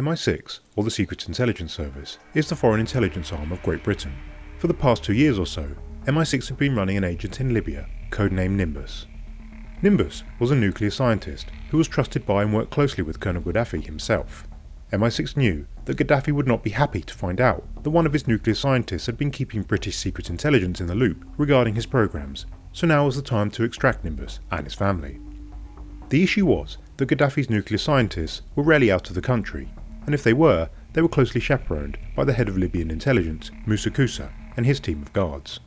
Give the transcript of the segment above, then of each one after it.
MI6, or the Secret Intelligence Service, is the foreign intelligence arm of Great Britain. For the past 2 years or so, MI6 have been running an agent in Libya, codenamed Nimbus. Nimbus was a nuclear scientist who was trusted by and worked closely with Colonel Gaddafi himself. MI6 knew that Gaddafi would not be happy to find out that one of his nuclear scientists had been keeping British secret intelligence in the loop regarding his programs, so now was the time to extract Nimbus and his family. The issue was that Gaddafi's nuclear scientists were rarely out of the country, and if they were closely chaperoned by the head of Libyan intelligence, Musa and his team of guards.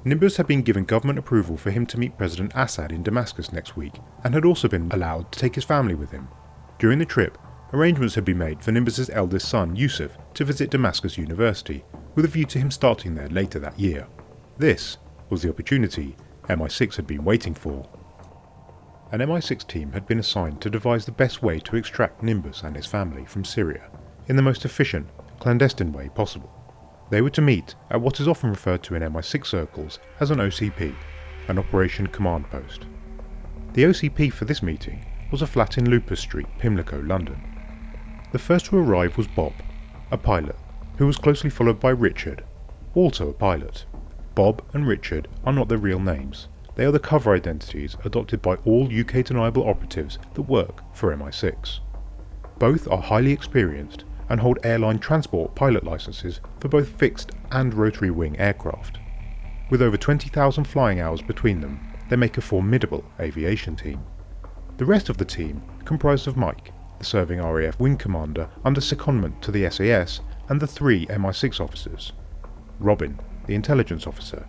Nimbus had been given government approval for him to meet President Assad in Damascus next week, and had also been allowed to take his family with him. During the trip, arrangements had been made for Nimbus's eldest son, Yusuf, to visit Damascus University, with a view to him starting there later that year. This was the opportunity MI6 had been waiting for. An MI6 team had been assigned to devise the best way to extract Nimbus and his family from Syria in the most efficient, clandestine way possible. They were to meet at what is often referred to in MI6 circles as an OCP, an Operation Command Post. The OCP for this meeting was a flat in Lupus Street, Pimlico, London. The first to arrive was Bob, a pilot, who was closely followed by Richard, also a pilot. Bob and Richard are not their real names. They are the cover identities adopted by all UK deniable operatives that work for MI6. Both are highly experienced and hold airline transport pilot licenses for both fixed and rotary wing aircraft. With over 20,000 flying hours between them, they make a formidable aviation team. The rest of the team comprised of Mike, the serving RAF wing commander under secondment to the SAS, and the 3 MI6 officers: Robin, the intelligence officer,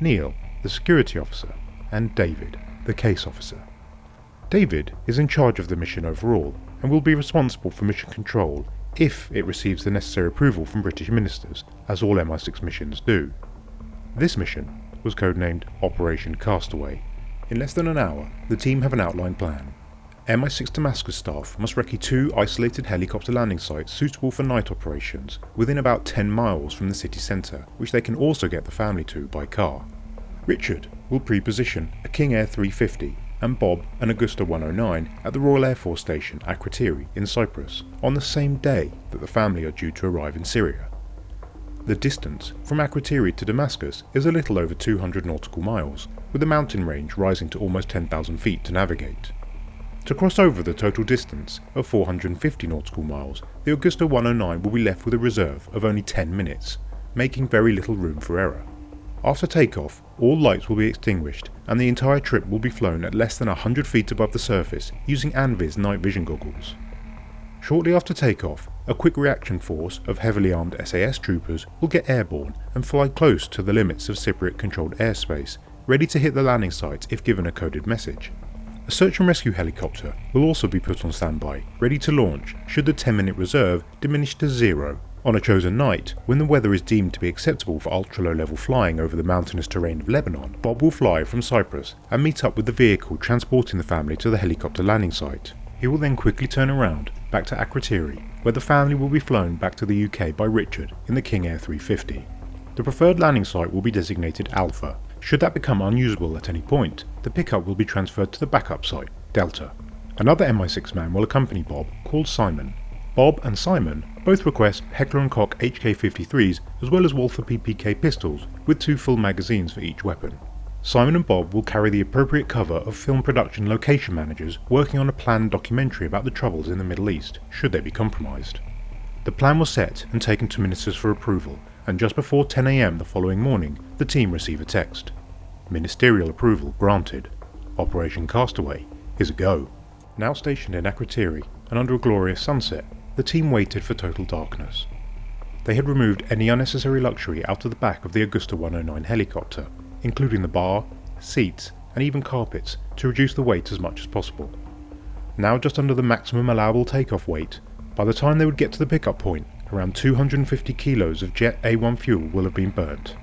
Neil, the security officer, and David, the case officer. David is in charge of the mission overall and will be responsible for mission control if it receives the necessary approval from British ministers, as all MI6 missions do. This mission was codenamed Operation Castaway. In less than an hour, the team have an outlined plan. MI6 Damascus staff must recce 2 isolated helicopter landing sites suitable for night operations within about 10 miles from the city centre, which they can also get the family to by car. Richard will pre-position a King Air 350 and Bob an Agusta 109 at the Royal Air Force Station Akrotiri in Cyprus on the same day that the family are due to arrive in Syria. The distance from Akrotiri to Damascus is a little over 200 nautical miles, with the mountain range rising to almost 10,000 feet to navigate. To cross over the total distance of 450 nautical miles, the Agusta 109 will be left with a reserve of only 10 minutes, making very little room for error. After takeoff, all lights will be extinguished and the entire trip will be flown at less than 100 feet above the surface using ANVIS night vision goggles. Shortly after takeoff, a quick reaction force of heavily armed SAS troopers will get airborne and fly close to the limits of Cypriot-controlled airspace, ready to hit the landing sites if given a coded message. A search and rescue helicopter will also be put on standby, ready to launch should the 10-minute reserve diminish to 0. On a chosen night, when the weather is deemed to be acceptable for ultra-low level flying over the mountainous terrain of Lebanon, Bob will fly from Cyprus and meet up with the vehicle transporting the family to the helicopter landing site. He will then quickly turn around, back to Akrotiri, where the family will be flown back to the UK by Richard in the King Air 350. The preferred landing site will be designated Alpha. Should that become unusable at any point, the pickup will be transferred to the backup site, Delta. Another MI6 man will accompany Bob, called Simon. Bob and Simon both request Heckler & Koch HK-53s as well as Walther PPK pistols with 2 full magazines for each weapon. Simon and Bob will carry the appropriate cover of film production location managers working on a planned documentary about the troubles in the Middle East, should they be compromised. The plan was set and taken to ministers for approval, and just before 10 AM the following morning, the team receive a text. Ministerial approval granted. Operation Castaway is a go. Now stationed in Akrotiri and under a glorious sunset, the team waited for total darkness. They had removed any unnecessary luxury out of the back of the Agusta 109 helicopter, including the bar, seats, and even carpets, to reduce the weight as much as possible. Now just under the maximum allowable takeoff weight, by the time they would get to the pickup point, around 250 kilos of Jet A1 fuel will have been burnt.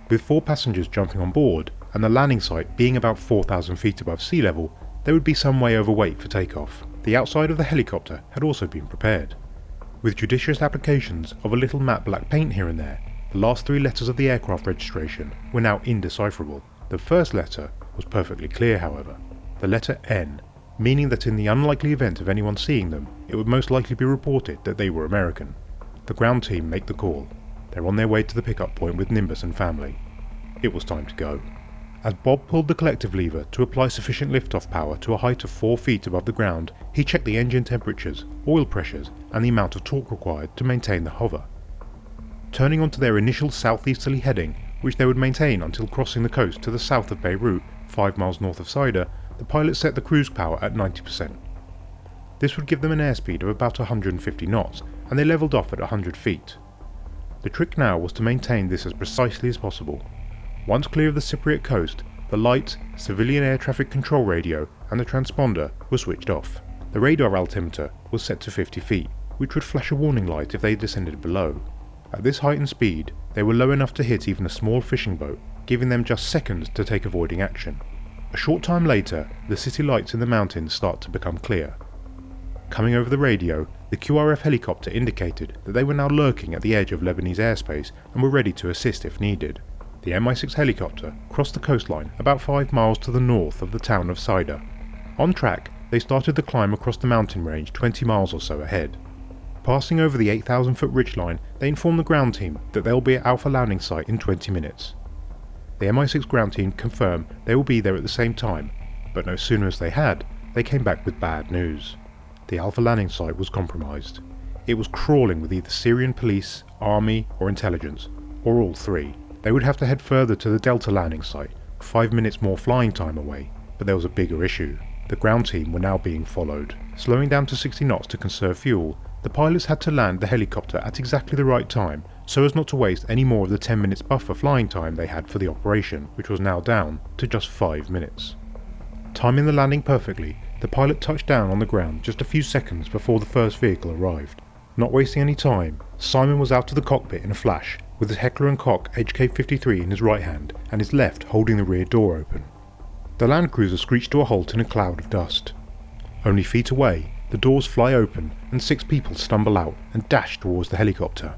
With 4 passengers jumping on board, and the landing site being about 4,000 feet above sea level, they would be some way overweight for takeoff. The outside of the helicopter had also been prepared. With judicious applications of a little matte black paint here and there, the last 3 letters of the aircraft registration were now indecipherable. The first letter was perfectly clear, however, the letter N, meaning that in the unlikely event of anyone seeing them, it would most likely be reported that they were American. The ground team make the call. They're on their way to the pickup point with Nimbus and family. It was time to go. As Bob pulled the collective lever to apply sufficient liftoff power to a height of 4 feet above the ground, he checked the engine temperatures, oil pressures, and the amount of torque required to maintain the hover. Turning onto their initial southeasterly heading, which they would maintain until crossing the coast to the south of Beirut, 5 miles north of Sidra, the pilot set the cruise power at 90%. This would give them an airspeed of about 150 knots, and they levelled off at 100 feet. The trick now was to maintain this as precisely as possible. Once clear of the Cypriot coast, the light, civilian air traffic control radio and the transponder were switched off. The radar altimeter was set to 50 feet, which would flash a warning light if they descended below. At this heightened speed, they were low enough to hit even a small fishing boat, giving them just seconds to take avoiding action. A short time later, the city lights in the mountains start to become clear. Coming over the radio, the QRF helicopter indicated that they were now lurking at the edge of Lebanese airspace and were ready to assist if needed. The MI6 helicopter crossed the coastline about 5 miles to the north of the town of Sidra. On track, they started the climb across the mountain range 20 miles or so ahead. Passing over the 8,000-foot ridgeline, they informed the ground team that they will be at Alpha landing site in 20 minutes. The MI6 ground team confirmed they will be there at the same time, but no sooner as they had, they came back with bad news. The Alpha landing site was compromised. It was crawling with either Syrian police, army or intelligence, or all three. They would have to head further to the Delta landing site, 5 minutes more flying time away, but there was a bigger issue. The ground team were now being followed. Slowing down to 60 knots to conserve fuel, the pilots had to land the helicopter at exactly the right time, so as not to waste any more of the 10 minutes buffer flying time they had for the operation, which was now down to just 5 minutes. Timing the landing perfectly, the pilot touched down on the ground just a few seconds before the first vehicle arrived. Not wasting any time, Simon was out of the cockpit in a flash, with his Heckler & Koch HK-53 in his right hand and his left holding the rear door open. The Land Cruiser screeched to a halt in a cloud of dust. Only feet away, the doors fly open and 6 people stumble out and dash towards the helicopter.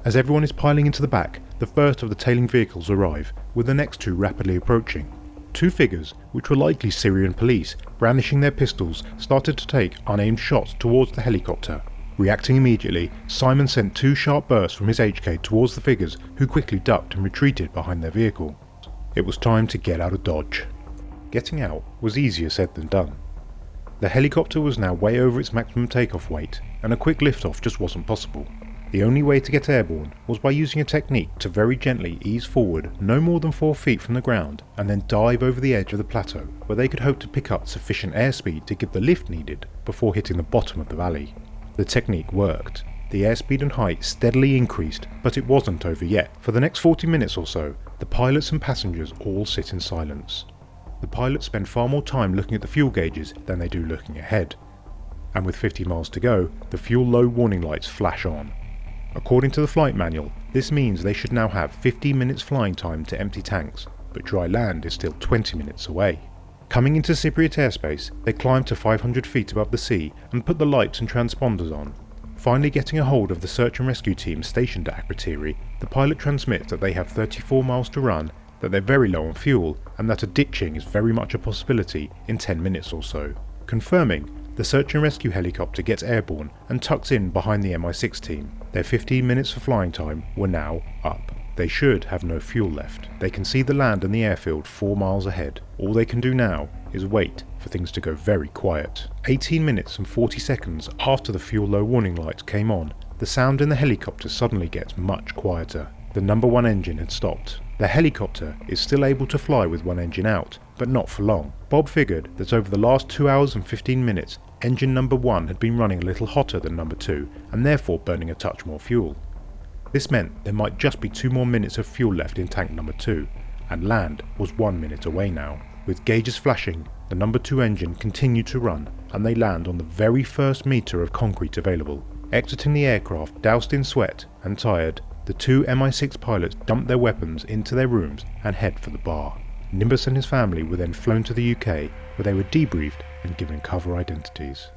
As everyone is piling into the back, the first of the tailing vehicles arrive, with the next 2 rapidly approaching. 2 figures, which were likely Syrian police, brandishing their pistols, started to take unaimed shots towards the helicopter. Reacting immediately, Simon sent 2 sharp bursts from his HK towards the figures, who quickly ducked and retreated behind their vehicle. It was time to get out of Dodge. Getting out was easier said than done. The helicopter was now way over its maximum takeoff weight, and a quick liftoff just wasn't possible. The only way to get airborne was by using a technique to very gently ease forward no more than 4 feet from the ground and then dive over the edge of the plateau, where they could hope to pick up sufficient airspeed to give the lift needed before hitting the bottom of the valley. The technique worked. The airspeed and height steadily increased, but it wasn't over yet. For the next 40 minutes or so, the pilots and passengers all sit in silence. The pilots spend far more time looking at the fuel gauges than they do looking ahead. And with 50 miles to go, the fuel low warning lights flash on. According to the flight manual, this means they should now have 15 minutes flying time to empty tanks, but dry land is still 20 minutes away. Coming into Cypriot airspace, they climb to 500 feet above the sea and put the lights and transponders on. Finally getting a hold of the search and rescue team stationed at Akrotiri, the pilot transmits that they have 34 miles to run, that they're very low on fuel, and that a ditching is very much a possibility in 10 minutes or so. Confirming, the search and rescue helicopter gets airborne and tucks in behind the MI6 team. Their 15 minutes for flying time were now up. They should have no fuel left. They can see the land and the airfield 4 miles ahead. All they can do now is wait for things to go very quiet. 18 minutes and 40 seconds after the fuel low warning lights came on, the sound in the helicopter suddenly gets much quieter. The number 1 engine had stopped. The helicopter is still able to fly with 1 engine out, but not for long. Bob figured that over the last 2 hours and 15 minutes, engine number 1 had been running a little hotter than number 2, and therefore burning a touch more fuel. This meant there might just be 2 more minutes of fuel left in tank number 2, and land was 1 minute away now. With gauges flashing, the number 2 engine continued to run, and they land on the very first metre of concrete available. Exiting the aircraft doused in sweat and tired, the 2 MI6 pilots dumped their weapons into their rooms and head for the bar. Nimbus and his family were then flown to the UK, where they were debriefed and given cover identities.